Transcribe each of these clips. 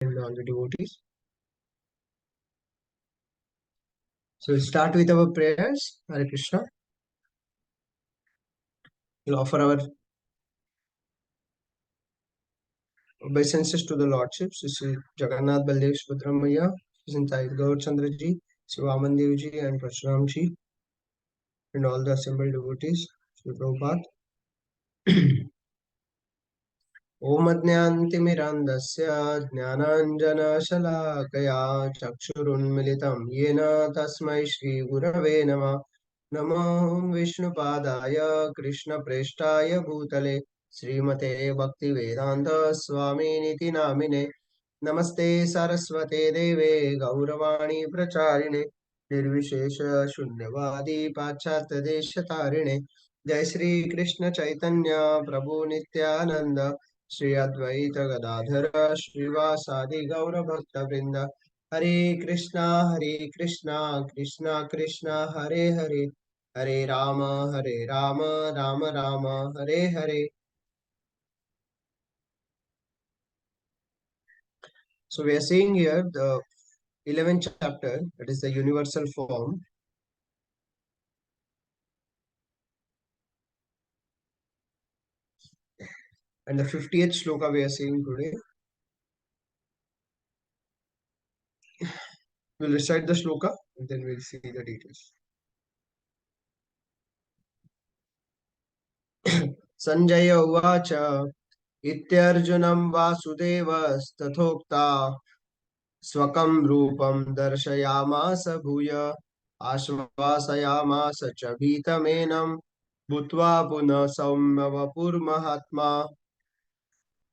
and all the devotees. So we'll start with our prayers. Hare Krishna. We'll offer our obeisances to the Lordships, Sri Jagannath Baldev Subhadramaya, Sintai Gaur Chandra ji, Sivaman Dev ji, and Prashuram ji, and all the assembled devotees. Sri Prabhupada. ॐ अज्ञानतिमिरान्धस्य ज्ञानाञ्जनशलाकया चक्षुरुन्मिलितं येन तस्मै श्रीगुरवे नमः। नमो विष्णुपादाय कृष्णप्रेष्ठाय भूतले श्रीमते भक्तिवेदान्त स्वामिनिति नामिने। नमस्ते सरस्वते देवे गौरवाणी प्रचारिणे निर्विशेष शून्यवादी पाश्चात्य देशतारिणे। जय श्री कृष्ण चैतन्य प्रभु नित्यानंद श्री अद्वैत गदाधर श्रीवासादि गौर भक्त वृंद। हरे कृष्णा कृष्णा कृष्णा हरे हरे, हरे Ram Ram Ram Hare Hare. So we are seeing here the 11th chapter, that is the universal form. And the 50th shloka we are seeing today. We'll recite the shloka and then we'll see the details. Sanjaya Uvacha Ityarjunam Vasudevasthathokta Swakam Rupam Darshayamasa Bhuya Ashvasayamasa Chabhitamenam Bhutva Puna Saumya Vapurmahatma.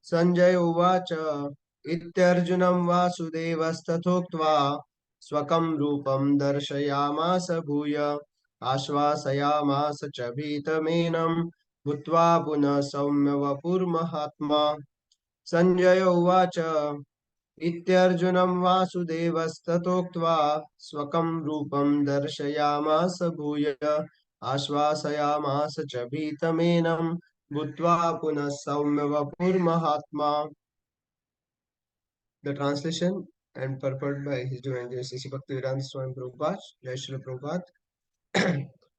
Sanjay Uvacha Ityarjunam Vasudevasthathokta Swakam Rupam Darshayamasa Bhuya Ashvasayamasa Chabhitamenam Bhutva Puna Saumya Vapurmahatma. Sanjay Uvacha इत्यर्जुनं वासुदेवस्ततोक्त्वा स्वकं रूपं दर्शयामास भूय आश्वासयामास च भीतमेनं भूत्वा पुनः सौम्य वपुर्महात्मा. The translation and purport by His Divine Grace Sri Bhaktivedanta Swami Prabhupada. Jai Shri Prabhupada.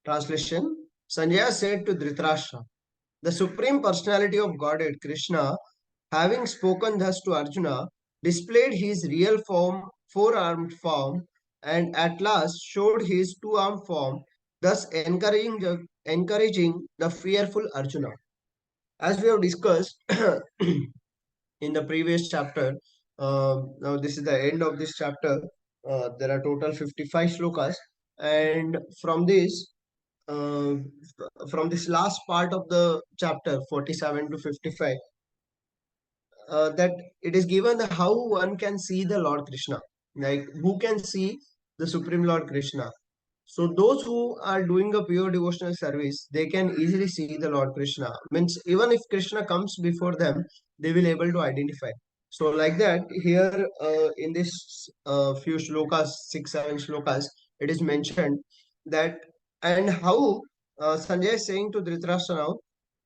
Translation. Sanjaya said to Dhritarashtra, the Supreme Personality of Godhead, Krishna, having spoken thus to Arjuna, displayed his real form, four-armed form, and at last showed his two-armed form, thus encouraging the fearful Arjuna. As we have discussed in the previous chapter, now this is the end of this chapter. There are total 55 shlokas, and uh, from this last part of the chapter 47 to 55, that it is given the how one can see the Lord Krishna, like who can see the Supreme Lord Krishna. So those who are doing a pure devotional service, they can easily see the Lord Krishna. Means even if Krishna comes before them, they will able to identify. So like that, here in this few shlokas, 6, 7 shlokas, it is mentioned that, and how Sanjay is saying to Dhritarashtra now,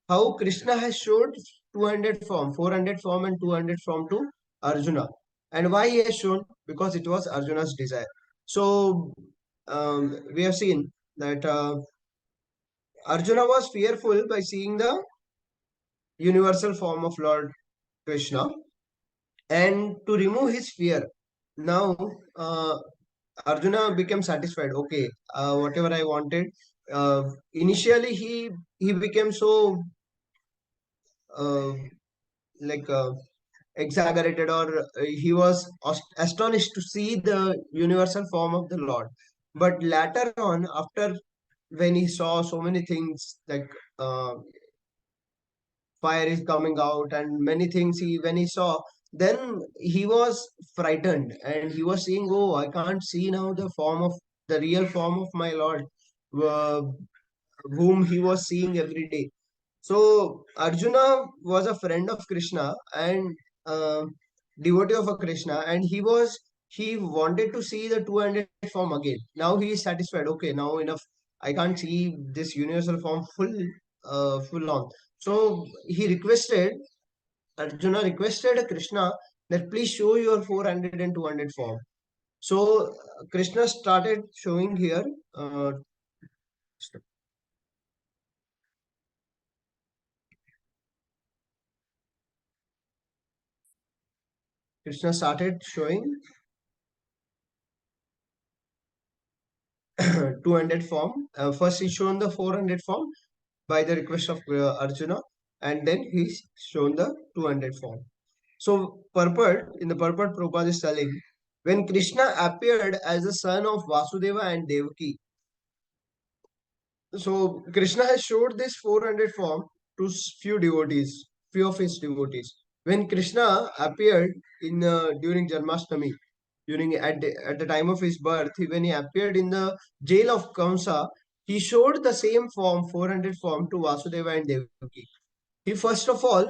how Krishna has showed 200 form, 400 form and 200 form to Arjuna. And why he has shown? Because it was Arjuna's desire. So we have seen that Arjuna was fearful by seeing the universal form of Lord Krishna, and to remove his fear, now Arjuna became satisfied. Okay, whatever I wanted. Initially, he became so uh, like exaggerated, or he was astonished to see the universal form of the Lord. But later on, after when he saw so many things like uh, fire is coming out and many things, he when he saw, then he was frightened and he was saying, oh, I can't see now the real form of my Lord, uh, whom he was seeing every day. So Arjuna was a friend of Krishna and uh, devotee of a Krishna, and he wanted to see the 200 form again. Now he is satisfied. Okay, now enough. I can't see this universal form full on. So he requested Arjuna requested Krishna that please show your 400 and 200 form. So Krishna started showing here. Uh, Krishna started showing 200 form. First, he shown the 400 form by the request of Arjuna, and then he's shown the 200 form. So, purport in the purport, Prabhupada is telling when Krishna appeared as the son of Vasudeva and Devaki. So, Krishna has showed this 400 form to few devotees, few of his devotees. When Krishna appeared in during Janmashtami, during at the time of his birth, when he appeared in the jail of Kamsa, he showed the same form, 400 form, to Vasudeva and Devaki. He first of all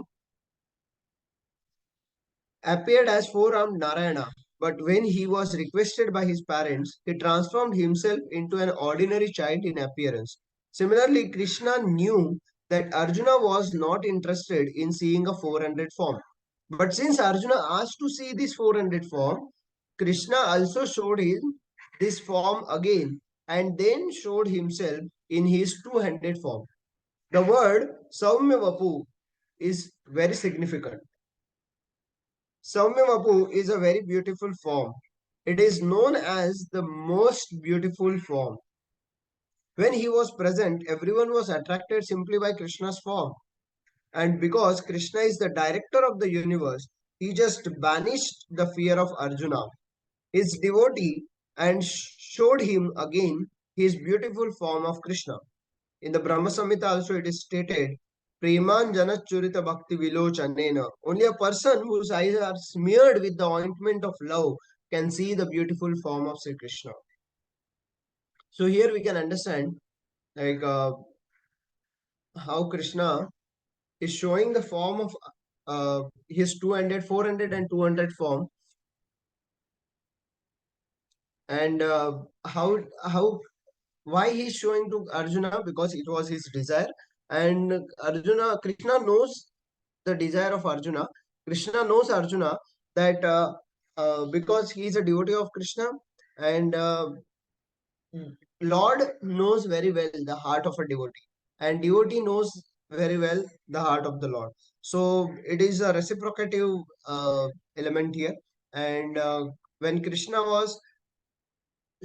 appeared as four-armed Narayana, but when he was requested by his parents, he transformed himself into an ordinary child in appearance. Similarly, Krishna knew that Arjuna was not interested in seeing a 400 form. But since Arjuna asked to see this 400 form, Krishna also showed him this form again and then showed himself in his 200 form. The word Saumya Vapu is very significant. Saumya is a very beautiful form. It is known as the most beautiful form. When he was present, everyone was attracted simply by Krishna's form. And because Krishna is the director of the universe, he just banished the fear of Arjuna, his devotee, and showed him again his beautiful form of Krishna. In the Brahma Samhita also it is stated, Premanjana Churita Bhakti Vilochanena. Only a person whose eyes are smeared with the ointment of love can see the beautiful form of Sri Krishna. So here we can understand like how Krishna is showing the form of his 200, 400 and 200 form, and how why he's showing to Arjuna, because it was his desire. And Krishna knows the desire of Arjuna. Krishna knows Arjuna that because he is a devotee of Krishna, and Lord knows very well the heart of a devotee, and devotee knows very well the heart of the Lord. So it is a reciprocative element here. And when Krishna was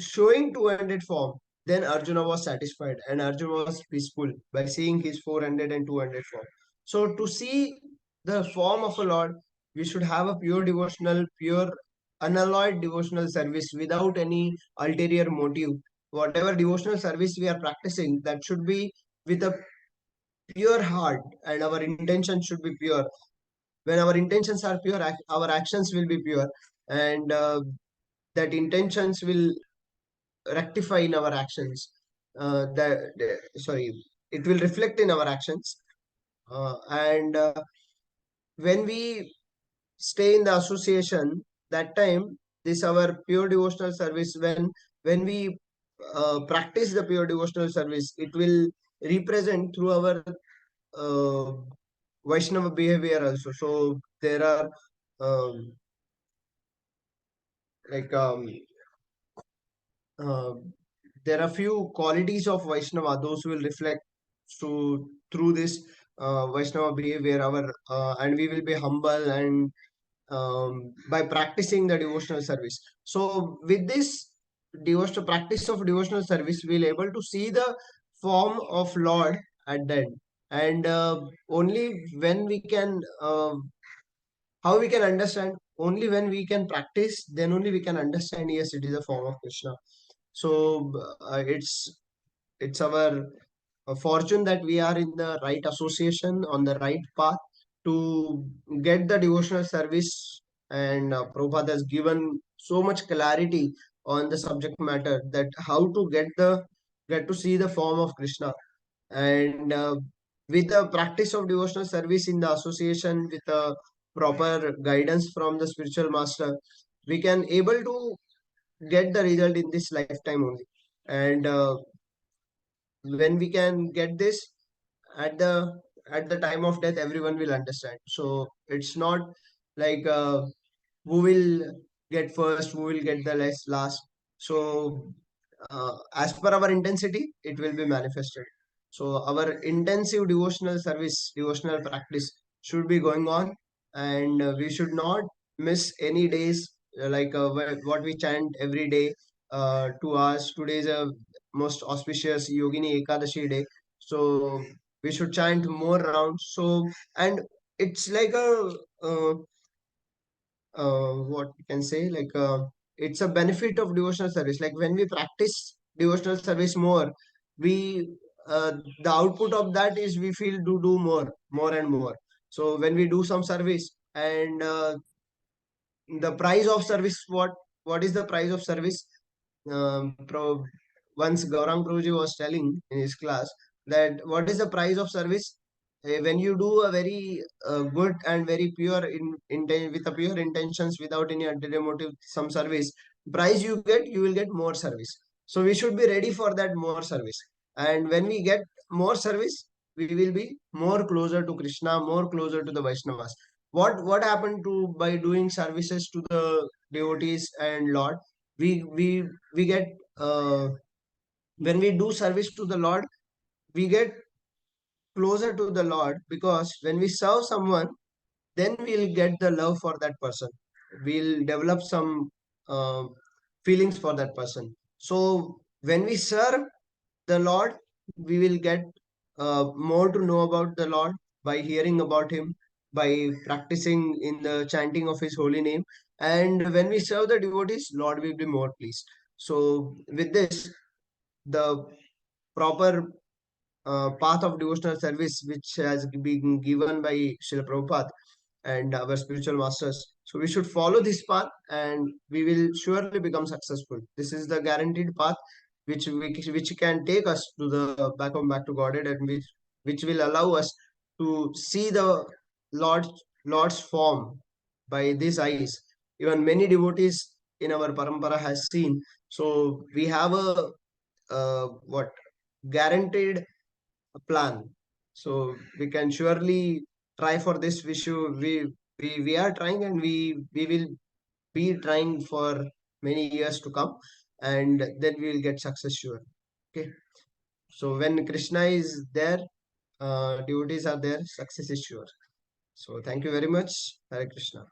showing 200 form, then Arjuna was satisfied and Arjuna was peaceful by seeing his 400 and 200 form. So to see the form of a Lord, we should have a pure devotional, pure unalloyed devotional service without any ulterior motive. Whatever devotional service we are practicing, that should be with a pure heart, and our intention should be pure. When our intentions are pure, our actions will be pure, and that intentions will rectify in our actions. Sorry, it will reflect in our actions. And when we stay in the association, that time this our pure devotional service. When we practice the pure devotional service, it will represent through our uh, Vaishnava behavior also. So there are um, like uh, there are few qualities of Vaishnava, those will reflect through this Vaishnava behavior, our and we will be humble, and by practicing the devotional service. So with this devotional practice of devotional service, we'll able to see the form of Lord at the end. And only when we can how we can understand, only when we can practice, then only we can understand, yes, it is a form of Krishna. So it's our fortune that we are in the right association, on the right path to get the devotional service. And Prabhupada has given so much clarity on the subject matter, that how to get to see the form of Krishna. And with the practice of devotional service in the association with a proper guidance from the spiritual master, we can able to get the result in this lifetime only. And when we can get this at the time of death, everyone will understand. So it's not like who will get first, who will get the last. So as per our intensity, it will be manifested. So our intensive devotional service, devotional practice should be going on, and we should not miss any days, like what we chant every day. 2 hours. Today is a most auspicious Yogini Ekadashi day. So we should chant more rounds. So, and it's like a what we can say, like it's a benefit of devotional service. Like when we practice devotional service more, we uh, the output of that is we feel to do more and more. So when we do some service, and the price of service, what is the price of service? Once Gaurang Prabhuji was telling in his class that what is the price of service. When you do a very good and very pure with a pure intentions, without any ulterior motive, some service, price you will get more service. So we should be ready for that more service. And when we get more service, we will be more closer to Krishna, more closer to the Vaishnavas. What happened to by doing services to the devotees and Lord? We get uh, when we do service to the Lord, we get closer to the Lord, because when we serve someone, then we'll get the love for that person. We'll develop some uh, feelings for that person. So when we serve the Lord, we will get more to know about the Lord by hearing about Him, by practicing in the chanting of His holy name. And when we serve the devotees, Lord will be more pleased. So with this, the proper path of devotional service which has been given by Srila Prabhupada and our spiritual masters. So we should follow this path, and we will surely become successful. This is the guaranteed path which can take us to the back to Godhead, and which will allow us to see the Lord Lord's form by these eyes. Even many devotees in our parampara has seen. So we have a what guaranteed plan. So we can surely try for this. We are trying, and we will be trying for many years to come, and then we will get success sure. Okay. So when Krishna is there, devotees are there, success is sure. So thank you very much. Hare Krishna.